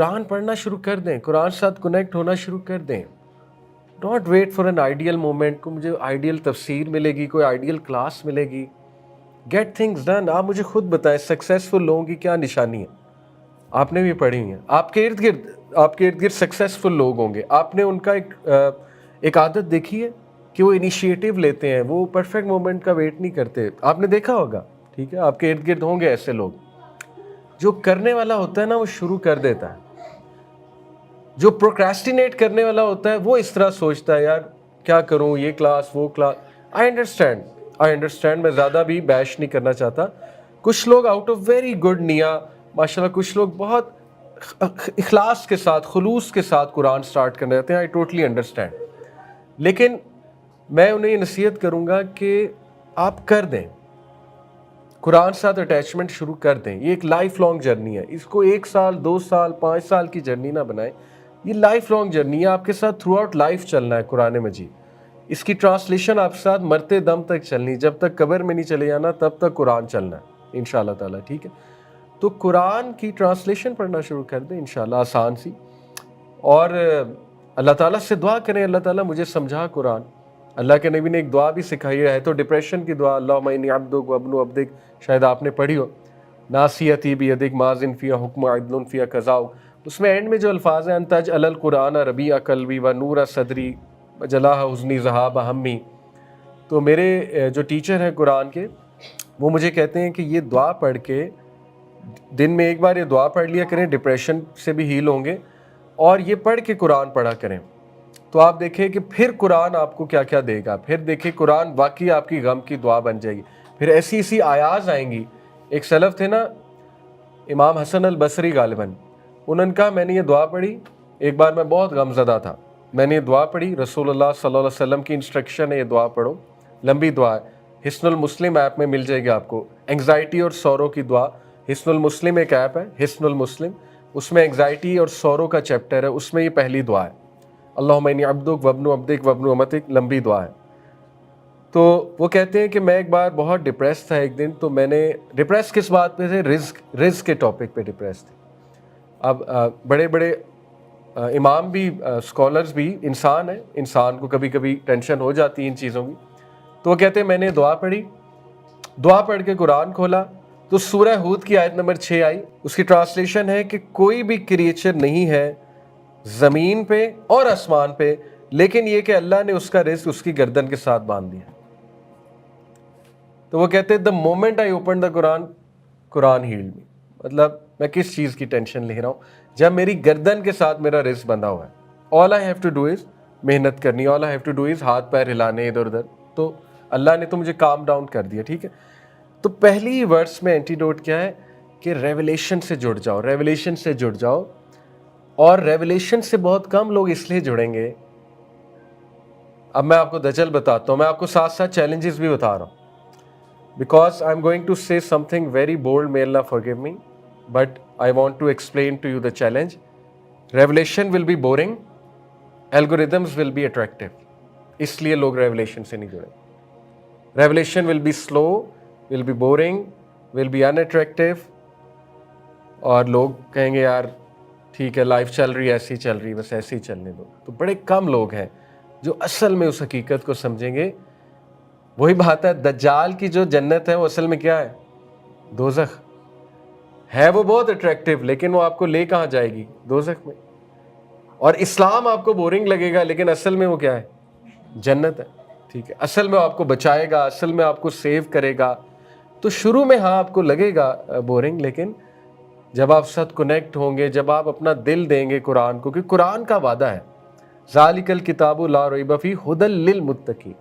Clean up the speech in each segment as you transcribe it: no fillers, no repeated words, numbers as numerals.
قرآن پڑھنا شروع کر دیں, قرآن ساتھ کنیکٹ ہونا شروع کر دیں. Don't wait for an ideal moment کو مجھے آئیڈیل تفسیر ملے گی, کوئی آئیڈیل کلاس ملے گی. Get things done. آپ مجھے خود بتائیں سکسیزفل لوگوں کی کیا نشانی ہے؟ آپ نے بھی پڑھی ہیں, آپ کے ارد گرد سکسیزفل لوگ ہوں گے. آپ نے ان کا ایک عادت دیکھی ہے کہ وہ انیشیٹو لیتے ہیں, وہ پرفیکٹ مومنٹ کا ویٹ نہیں کرتے. آپ نے دیکھا ہوگا, ٹھیک ہے, آپ کے ارد گرد ہوں گے ایسے لوگ. جو کرنے والا ہوتا ہے نا وہ شروع کر دیتا ہے. جو پروکریسٹینیٹ کرنے والا ہوتا ہے وہ اس طرح سوچتا ہے یار کیا کروں, یہ کلاس وہ کلاس. آئی انڈرسٹینڈ, میں زیادہ بھی بیش نہیں کرنا چاہتا. کچھ لوگ آؤٹ آف ویری گڈ نیا ماشاءاللہ, کچھ لوگ بہت اخلاص کے ساتھ خلوص کے ساتھ قرآن سٹارٹ کرنے جاتے ہیں. I totally understand. لیکن میں انہیں یہ نصیحت کروں گا کہ آپ کر دیں, قرآن ساتھ اٹیچمنٹ شروع کر دیں. یہ ایک لائف لانگ جرنی ہے. اس کو 1 سال 2 سال 5 سال کی جرنی نہ بنائیں. یہ لائف لانگ جرنی ہے, آپ کے ساتھ تھرو آؤٹ لائف چلنا ہے. قرآن مجید اس کی ٹرانسلیشن آپ کے ساتھ مرتے دم تک چلنی, جب تک قبر میں نہیں چلے جانا تب تک قرآن چلنا ہے انشاءاللہ تعالیٰ. ٹھیک ہے, تو قرآن کی ٹرانسلیشن پڑھنا شروع کر دیں انشاءاللہ, آسان سی. اور اللہ تعالیٰ سے دعا کریں, اللہ تعالیٰ مجھے سمجھا قرآن. اللہ کے نبی نے ایک دعا بھی سکھائی ہے تو ڈپریشن کی دعا, اللہم انی عبدک و ابن عبدک, شاید آپ نے پڑھی ہو. ناصیتی بیدک ماضٍ فیہا حکم عدل فیہا قضاؤک. اس میں اینڈ میں جو الفاظ ہیں انت اجعل القرآن ربیع قلبی و نور صدری و جلاء حزنی ذہاب ہمی. تو میرے جو ٹیچر ہیں قرآن کے, وہ مجھے کہتے ہیں کہ یہ دعا پڑھ کے دن میں ایک بار یہ دعا پڑھ لیا کریں, ڈپریشن سے بھی ہیل ہوں گے. اور یہ پڑھ کے قرآن پڑھا کریں تو آپ دیکھیں کہ پھر قرآن آپ کو کیا کیا دے گا. پھر دیکھیں قرآن واقعی آپ کی غم کی دعا بن جائے گی. پھر ایسی آیاز آئیں گی. ایک سلف تھے نا, امام حسن البصری غالباً, انہوں نے کہا میں نے یہ دعا پڑھی ایک بار, میں بہت غم زدہ تھا, میں نے یہ دعا پڑھی, رسول اللہ صلی اللہ علیہ وسلم کی انسٹرکشن ہے یہ دعا پڑھو, لمبی دعا ہے. حسن المسلم ایپ میں مل جائے گی آپ کو, انگزائٹی اور سورو کی دعا. حسن المسلم ایک ایپ ہے, حسن المسلم, اس میں انگزائٹی اور سورو کا چیپٹر ہے, اس میں یہ پہلی دعا ہے, اللہم انی عبدک و ابن عبدک و ابن امتک, لمبی دعا ہے. تو وہ کہتے ہیں کہ میں ایک بار بہت ڈپریس تھا ایک دن, تو میں نے ڈپریس کس بات پہ تھے, رزق کے ٹاپک پہ ڈپریس تھے. اب بڑے بڑے امام بھی, اسکالرز بھی انسان ہیں, انسان کو کبھی کبھی ٹینشن ہو جاتی ہے ان چیزوں کی. تو وہ کہتے ہیں میں نے دعا پڑھی, دعا پڑھ کے قرآن کھولا تو سورہ ہود کی آیت نمبر 6 آئی. اس کی ٹرانسلیشن ہے کہ کوئی بھی کریچر نہیں ہے زمین پہ اور آسمان پہ لیکن یہ کہ اللہ نے اس کا رزق اس کی گردن کے ساتھ باندھ دیا. تو وہ کہتے ہیں the moment I open the Quran held me. مطلب میں کس چیز کی ٹینشن لے رہا ہوں جب میری گردن کے ساتھ میرا رزق بندھا ہوا ہے. All I have to do is محنت کرنی, all I have to do is ہاتھ پیر ہلانے ادھر ادھر, تو اللہ نے تو مجھے کام ڈاؤن کر دیا. ٹھیک ہے, تو پہلی ورس میں اینٹیڈوٹ کیا ہے کہ ریولیشن سے جڑ جاؤ, ریولیشن سے جڑ جاؤ. اور ریولیشن سے بہت کم لوگ اس لیے جڑیں گے. اب میں آپ کو دجل بتاتا ہوں, میں آپ کو ساتھ ساتھ چیلنجز بھی بتا رہا ہوں, because I am going to say something very bold, may Allah forgive me, but I want to explain to you the challenge. Revelation will be boring, algorithms will be attractive. اس لیے لوگ revelation سے نہیں جڑے. Revelation will be slow, will be boring, will be unattractive, اور لوگ کہیں گے یار ٹھیک ہے لائف چل رہی ہے ایسی چل رہی, بس ایسے ہی چلنے دو. تو بڑے کم لوگ ہیں جو اصل میں اس حقیقت کو سمجھیں گے. وہی بات ہے, دجال کی جو جنت ہے وہ اصل میں کیا ہے, دوزخ ہے. وہ بہت اٹریکٹیو لیکن وہ آپ کو لے کہاں جائے گی, دوزخ میں. اور اسلام آپ کو بورنگ لگے گا لیکن اصل میں وہ کیا ہے, جنت ہے. ٹھیک ہے, اصل میں آپ کو بچائے گا, اصل میں آپ کو سیو کرے گا. تو شروع میں ہاں آپ کو لگے گا بورنگ, لیکن جب آپ ساتھ کنیکٹ ہوں گے, جب آپ اپنا دل دیں گے قرآن کو, کہ قرآن کا وعدہ ہے ذالک الکتاب لا ریب فیہ ھدی للمتقین,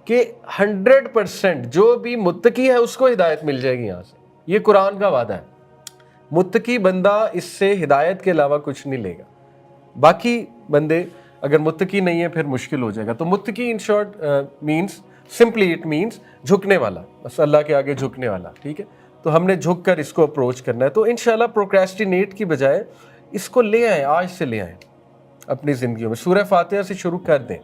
کہ 100% جو بھی متقی ہے اس کو ہدایت مل جائے گی یہاں سے. یہ قرآن کا وعدہ ہے. متقی بندہ اس سے ہدایت کے علاوہ کچھ نہیں لے گا. باقی بندے اگر متقی نہیں ہے پھر مشکل ہو جائے گا. تو متقی in short means, simply it means جھکنے والا, بس اللہ کے آگے جھکنے والا. ٹھیک ہے, تو ہم نے جھک کر اس کو اپروچ کرنا ہے. تو انشاءاللہ پروکریسٹینیٹ کی بجائے اس کو لے آئیں, آج سے لے آئیں اپنی زندگیوں میں. سورہ فاتحہ سے شروع کر دیں,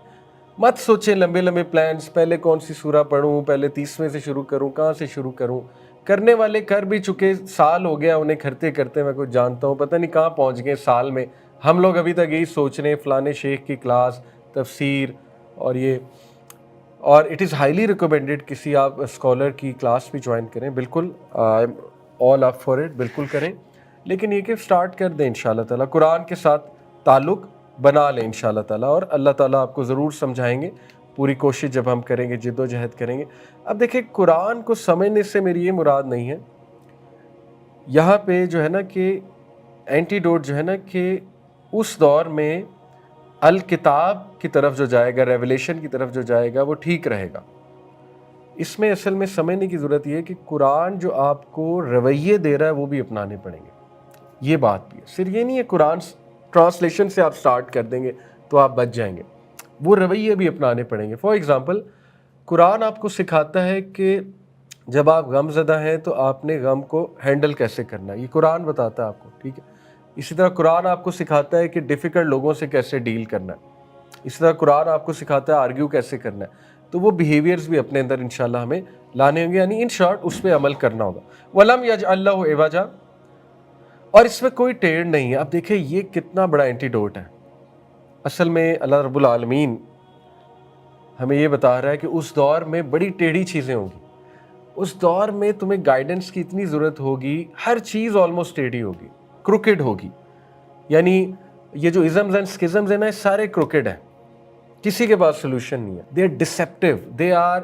مت سوچیں لمبے لمبے پلانز, پہلے کون سی سورہ پڑھوں, پہلے 30ویں سے شروع کروں, کہاں سے شروع کروں, کرنے والے کر بھی چکے, سال ہو گیا انہیں کرتے کرتے, میں کچھ جانتا ہوں پتہ نہیں کہاں پہنچ گئے سال میں. ہم لوگ ابھی تک یہی سوچ رہے ہیں فلانے شیخ کی کلاس, تفسیر اور یہ, اور اٹ از ہائیلی ریکمینڈیڈ کسی آپ اسکالر کی کلاس بھی جوائن کریں, بالکل I am all up for it, بالکل کریں. لیکن یہ کہ اسٹارٹ کر دیں انشاءاللہ تعالیٰ, قرآن کے ساتھ تعلق بنا لیں انشاءاللہ تعالیٰ, اور اللہ تعالیٰ آپ کو ضرور سمجھائیں گے. پوری کوشش جب ہم کریں گے, جد و جہد کریں گے. اب دیکھیں قرآن کو سمجھنے سے میری یہ مراد نہیں ہے, یہاں پہ جو ہے نا کہ اینٹی ڈوٹ جو ہے نا کہ اس دور میں الکتاب کی طرف جو جائے گا, ریولیشن کی طرف جو جائے گا, وہ ٹھیک رہے گا. اس میں اصل میں سمجھنے کی ضرورت یہ ہے کہ قرآن جو آپ کو رویے دے رہا ہے وہ بھی اپنانے پڑیں گے. یہ بات بھی ہے, صرف یہ نہیں ہے قرآن ٹرانسلیشن سے آپ سٹارٹ کر دیں گے تو آپ بچ جائیں گے, وہ رویے بھی اپنانے پڑیں گے. فار ایگزامپل قرآن آپ کو سکھاتا ہے کہ جب آپ غم زدہ ہیں تو آپ نے غم کو ہینڈل کیسے کرنا ہے, یہ قرآن بتاتا ہے آپ کو, ٹھیک ہے. اسی طرح قرآن آپ کو سکھاتا ہے کہ ڈیفیکلٹ لوگوں سے کیسے ڈیل کرنا ہے. اسی طرح قرآن آپ کو سکھاتا ہے آرگیو کیسے کرنا ہے. تو وہ بیہیویئرز بھی اپنے اندر انشاءاللہ ہمیں لانے ہوں گے, یعنی ان شارٹ اس پہ عمل کرنا ہوگا. وَلَمْ يَجْعَلْ لَهُ عِوَجًا, اور اس میں کوئی ٹیڑھ نہیں ہے. اب دیکھیں یہ کتنا بڑا اینٹی ڈوٹ ہے. اصل میں اللہ رب العالمین ہمیں یہ بتا رہا ہے کہ اس دور میں بڑی ٹیڑھی چیزیں ہوں گی. اس دور میں تمہیں گائیڈنس کی اتنی ضرورت ہوگی, ہر چیز آلموسٹ ٹیڑھی ہوگی, کروکڈ ہوگی. یعنی یہ جو ازمز اینڈ اسکزمز ہیں نا, یہ سارے کروکڈ ہیں, کسی کے پاس سولوشن نہیں ہے. They are deceptive, they are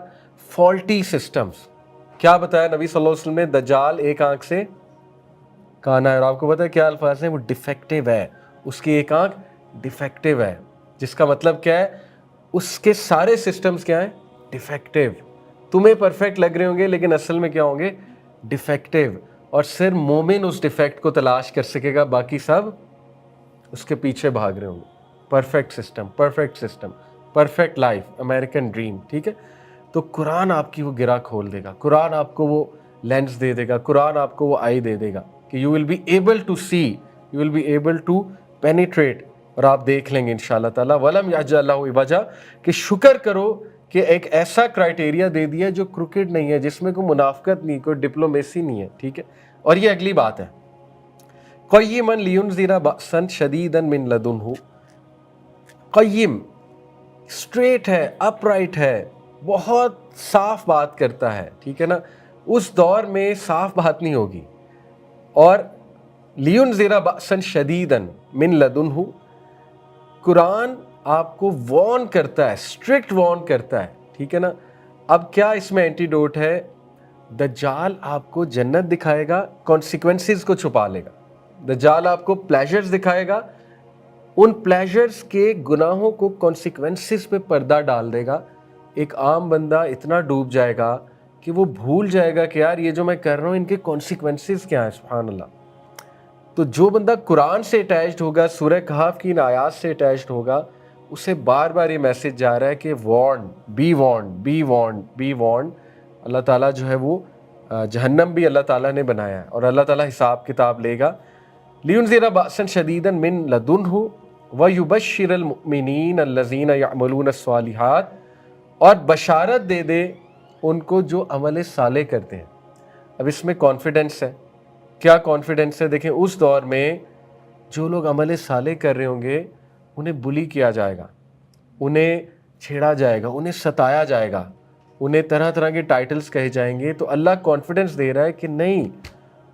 faulty systems. کیا بتایا نبی صلی اللہ علیہ وسلم نے, دجال ایک آنکھ سے کانا ہے, اور آپ کو پتہ ہے کیا الفاظ ہیں, وہ ڈیفیکٹیو ہے, اس کی ایک آنکھ ڈیفیکٹیو ہے. جس کا مطلب کیا ہے, اس کے سارے سسٹمز کیا ہیں, ڈیفیکٹیو. تمہیں پرفیکٹ لگ رہے ہوں گے لیکن اصل میں کیا ہوں گے, ڈیفیکٹیو. اور صرف مومن اس ڈیفیکٹ کو تلاش کر سکے گا, باقی سب اس کے پیچھے بھاگ رہے ہوں گے. Perfect system, perfect system, perfect life, American dream, ٹھیک ہے. تو قرآن آپ کی وہ گرہ کھول دے گا, قرآن آپ کو وہ لینس دے دے گا, قرآن آپ کو وہ آئی دے دے گا کہ you will be able to see, you will be able to penetrate, اور آپ دیکھ لیں گے انشاءاللہ تعالیٰ. وَلَمْ يَجْعَلْ لَهُ عِوَجًا, کہ شکر کرو کہ ایک ایسا کرائٹیریا دے دیا جو کروکڈ نہیں ہے, جس میں کوئی منافقت نہیں, کوئی ڈپلومیسی نہیں ہے, ٹھیک ہے. اور یہ اگلی بات ہے, قیما لینذر بأسا شدیدا من لدنہ. قیم اسٹریٹ ہے, اپ رائٹ ہے, بہت صاف بات کرتا ہے, ٹھیک ہے نا. اس دور میں صاف بات نہیں ہوگی. اور لینذر بأسا شدیدا من لدنہ, قرآن آپ کو وارن کرتا ہے, اسٹرکٹ وارن کرتا ہے, ٹھیک ہے نا. اب کیا اس میں اینٹی ڈوٹ ہے, دجال آپ کو جنت دکھائے گا, کانسیکوینسز کو چھپا لے گا. دجال آپ کو پلیجرز دکھائے گا, ان پلیجرز کے گناہوں کو کانسیکوینسز پہ پردہ ڈال دے گا. ایک عام بندہ اتنا ڈوب جائے گا کہ وہ بھول جائے گا کہ یار یہ جو میں کر رہا ہوں ان کے کانسیکوینسز کیا ہیں, سبحان اللہ. تو جو بندہ قرآن سے اٹیچڈ ہوگا, سورہ کہف کی ان آیات سے اٹیچڈ ہوگا, اسے بار بار یہ میسج جا رہا ہے کہ warned, be warned, be warned, be warned. اللہ تعالیٰ جو ہے وہ جہنم بھی اللہ تعالیٰ نے بنایا ہے, اور اللہ تعالیٰ حساب کتاب لے گا. لینذر بأسا شدیدا من لدنہ ویبشر المؤمنین الذین یعملون الصالحات, اور بشارت دے دے ان کو جو عمل صالح کرتے ہیں. اب اس میں کانفیڈنس ہے. کیا کانفیڈنس ہے؟ دیکھیں اس دور میں جو لوگ عمل صالح کر رہے ہوں گے انہیں بلی کیا جائے گا, انہیں چھیڑا جائے گا, انہیں ستایا جائے گا, انہیں طرح طرح کے ٹائٹلز کہے جائیں گے. تو اللہ کانفیڈنس دے رہا ہے کہ نہیں,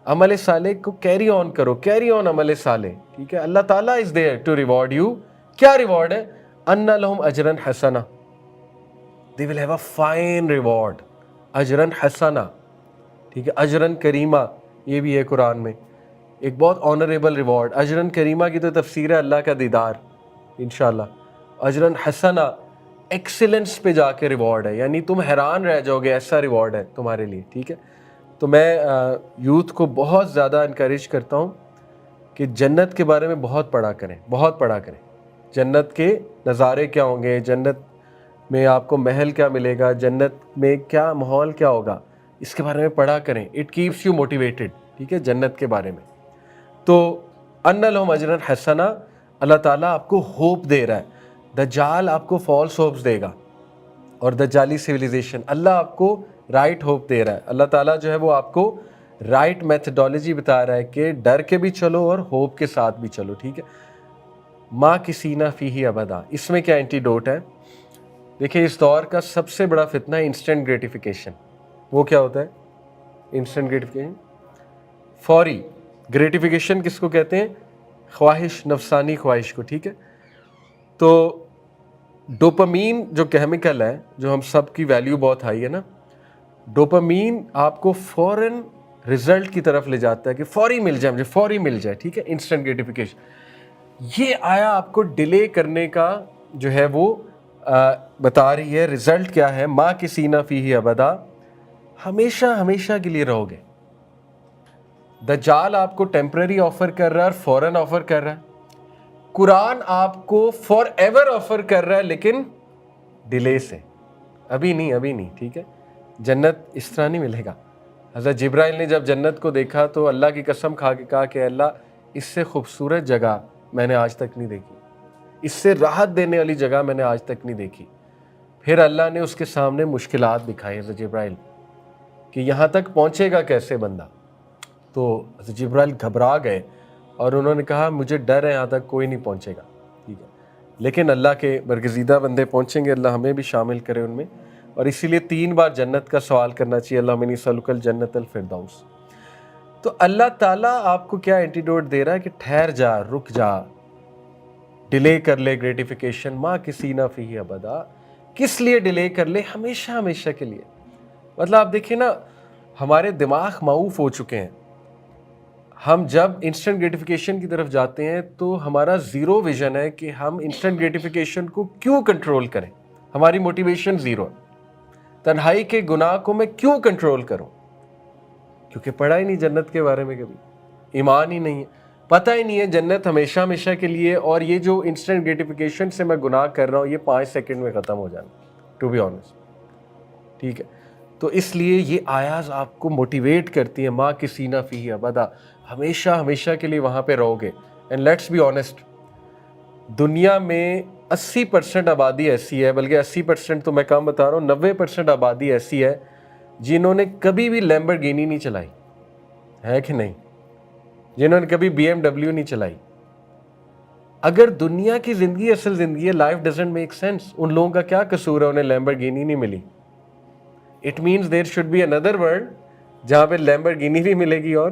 عمل صالح کو کیری آن کرو, کیری آن عمل صالح, ٹھیک ہے. اللہ تعالیٰ is there to reward you. کیا ریوارڈ ہے؟ ان لہم اجرا حسنا, they will have a fine reward, اجرا حسنا, ٹھیک ہے. اجرا کریمہ یہ بھی ہے قرآن میں, ایک بہت آنریبل ریوارڈ. اجرا کریمہ کی تو تفسیر ہے اللہ کا دیدار انشاءاللہ. اجرا حسنا ایکسیلنس پہ جا کے ریوارڈ ہے, یعنی تم حیران رہ جاؤ گے, ایسا ریوارڈ ہے تمہارے لیے, ٹھیک ہے. تو میں یوتھ کو بہت زیادہ انکریج کرتا ہوں کہ جنت کے بارے میں بہت پڑھا کریں, بہت پڑھا کریں. جنت کے نظارے کیا ہوں گے, جنت میں آپ کو محل کیا ملے گا, جنت میں کیا ماحول کیا ہوگا, اس کے بارے میں پڑھا کریں. اٹ کیپس یو موٹیویٹڈ, ٹھیک ہے, جنت کے بارے میں. تو ان لہم اجرا حسنا, اللہ تعالیٰ آپ کو ہوپ دے رہا ہے. دجال آپ کو فالس ہوپس دے گا, اور دجالی سویلائزیشن. اللہ آپ کو رائٹ ہوپ دے رہا ہے. اللہ تعالیٰ جو ہے وہ آپ کو رائٹ میتھڈالوجی بتا رہا ہے کہ ڈر کے بھی چلو اور ہوپ کے ساتھ بھی چلو. ٹھیک ہے, ماں کسی نہ فیہ ابدا. اس میں کیا اینٹی ڈوٹ ہے؟ دیکھیں اس دور کا سب سے بڑا فتنہ ہے انسٹنٹ گریٹیفیکیشن. وہ کیا ہوتا ہے؟ انسٹنٹ گریٹیفیکیشن, فوری گریٹیفیکیشن. کس کو کہتے ہیں؟ خواہش, نفسانی خواہش کو. ٹھیک ہے, تو ڈوپامین جو کیمیکل ہے, جو ہم سب کی ویلیو بہت ہائی ہے نا, ڈوپامین آپ کو فوراً رزلٹ کی طرف لے جاتا ہے کہ فوری مل جائے, مجھے فوری مل جائے. ٹھیک ہے, انسٹنٹ گریٹیفیکیشن. یہ آیا آپ کو ڈیلے کرنے کا جو ہے وہ بتا رہی ہے. رزلٹ کیا ہے؟ ماں کسی نہ فیہ ابدا, ہمیشہ ہمیشہ کے لیے رہو گے. دجال آپ کو ٹیمپرری آفر کر رہا ہے اور فوراً آفر کر رہا ہے. قرآن آپ کو فار ایور آفر کر رہا ہے لیکن ڈیلے سے. ابھی نہیں, ابھی نہیں. ٹھیک ہے, جنت اس طرح نہیں ملے گا. حضرت جبرائیل نے جب جنت کو دیکھا تو اللہ کی قسم کھا کے کہا کہ اللہ اس سے خوبصورت جگہ میں نے آج تک نہیں دیکھی, اس سے راحت دینے والی جگہ میں نے آج تک نہیں دیکھی. پھر اللہ نے اس کے سامنے مشکلات دکھائی حضرت جبرائیل کہ یہاں تک پہنچے گا کیسے بندہ. تو حضرت جبرائیل گھبرا گئے اور انہوں نے کہا مجھے ڈر ہے یہاں تک کوئی نہیں پہنچے گا. ٹھیک ہے, لیکن اللہ کے برگزیدہ بندے پہنچیں گے. اللہ ہمیں بھی شامل کرے ان میں. اور اسی لیے 3 بار جنت کا سوال کرنا چاہیے, اللہم انی اسألک الجنت الفردوس. تو اللہ تعالیٰ آپ کو کیا اینٹیڈوٹ دے رہا ہے کہ ٹھہر جا, رک جا, ڈیلے کر لے گریٹیفیکیشن. ماں کسی نہ فیہ ابدا. کس لیے ڈیلے کر لے؟ ہمیشہ ہمیشہ کے لیے. مطلب آپ دیکھیں نا, ہمارے دماغ معوف ہو چکے ہیں. ہم جب انسٹنٹ گریٹیفیکیشن کی طرف جاتے ہیں تو ہمارا زیرو ویژن ہے کہ ہم انسٹنٹ گریٹیفیکیشن کو کیوں کنٹرول کریں. ہماری موٹیویشن زیرو ہے. تنہائی کے گناہ کو میں کیوں کنٹرول کروں؟ کیونکہ پڑھا ہی نہیں جنت کے بارے میں, کبھی ایمان ہی نہیں ہے, پتہ ہی نہیں ہے جنت ہمیشہ ہمیشہ کے لیے. اور یہ جو انسٹنٹ گریٹیفیکیشن سے میں گناہ کر رہا ہوں یہ 5 سیکنڈ میں ختم ہو جانا, ٹو بی آنیسٹ. ٹھیک ہے, تو اس لیے یہ آیات آپ کو موٹیویٹ کرتی ہیں. ماں کسی نہ فیہ ابدا, ہمیشہ ہمیشہ کے لیے وہاں پہ رہو گے. اینڈ لیٹس بی آنیسٹ, دنیا میں 80% آبادی ایسی ہے, بلکہ 80% تو میں کم بتا رہا ہوں, 90% آبادی ایسی ہے جنہوں نے کبھی بھی لیمبرگینی نہیں چلائی ہے کہ نہیں, جنہوں نے کبھی BMW نہیں چلائی. اگر دنیا کی زندگی اصل زندگی ہے, لائف ڈزنٹ میک سینس. ان لوگوں کا کیا قصور ہے انہیں لیمبرگینی نہیں ملی؟ It means there should be another world جہاں پہ لیمبرگینی بھی ملے گی اور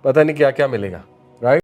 پتہ نہیں کیا کیا ملے گا.